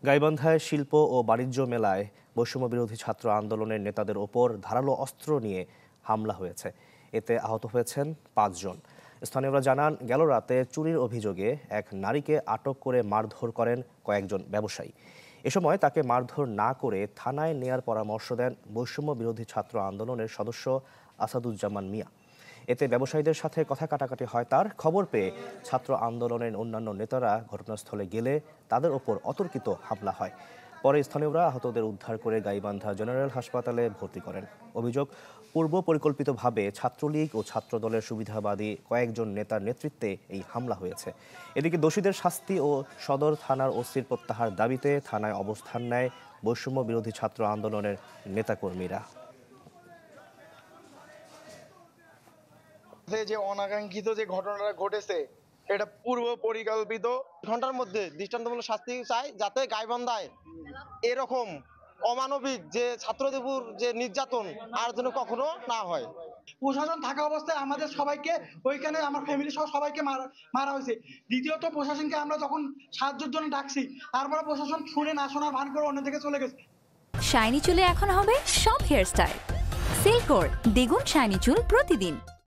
গাইবান্ধায় শিল্প ও বাণিজ্য মেলায় বৈষম্য বিরোধী ছাত্র আন্দোলনের নেতাদের ওপর ধারালো অস্ত্র নিয়ে হামলা হয়েছে। এতে আহত হয়েছেন ৫ জন। স্থানীয়রা জানান, গেল রাতে চুরির অভিযোগে এক নারীকে আটক করে মারধর করেন কয়েকজন ব্যবসায়ী। এ সময় তাকে মারধর না করে থানায় নেয়ার পরামর্শ দেন বৈষম্য বিরোধী ছাত্র আন্দোলনের সদস্য আসাদুজ্জামান মিয়া। এতে ব্যবসায়ীদের সাথে কথা কাটাকাটি হয় তার। খবর পেয়ে ছাত্র আন্দোলনের অন্যান্য নেতারা ঘটনাস্থলে গেলে তাদের ওপর অতর্কিত হামলা হয়। পরে স্থানীয়রা আহতদের উদ্ধার করে গাইবান্ধা জেনারেল হাসপাতালে ভর্তি করেন। অভিযোগ, পূর্ব পরিকল্পিতভাবে ছাত্রলীগ ও ছাত্রদলের সুবিধাবাদী কয়েকজন নেতার নেতৃত্বে এই হামলা হয়েছে। এদিকে দোষীদের শাস্তি ও সদর থানার ওসির প্রত্যাহার দাবিতে থানায় অবস্থান নেয় বৈষম্য বিরোধী ছাত্র আন্দোলনের নেতাকর্মীরা। যে অনাকাঙ্ক্ষিত যে ঘটনাটা ঘটেছে এটা পূর্ব পরিকল্পিত। ঘন্টার মধ্যে দৃষ্টান্তমূলক শাস্তি চাই, যাতে গাইবান্ধায় এরকম অমানবিক যে ছাত্রদের উপর যে নির্যাতন আর যেন কখনো না হয়। প্রশাসন থাকা অবস্থায় আমাদের সবাইকে ওইখানে আমার ফ্যামিলি সহ সবাইকে মারা হয়েছে। দ্বিতীয়ত প্রশাসনকে আমরা যখন সাহায্যের জন্য ডাকছি, তারপরে প্রশাসন শুনে না শোনার ভান করে অন্যদিকে চলে গেছে। শাইনি চুলে এখন হবে সব হেয়ার স্টাইল। সিল্কোর দ্বিগুণ শাইনি চুল প্রতিদিন।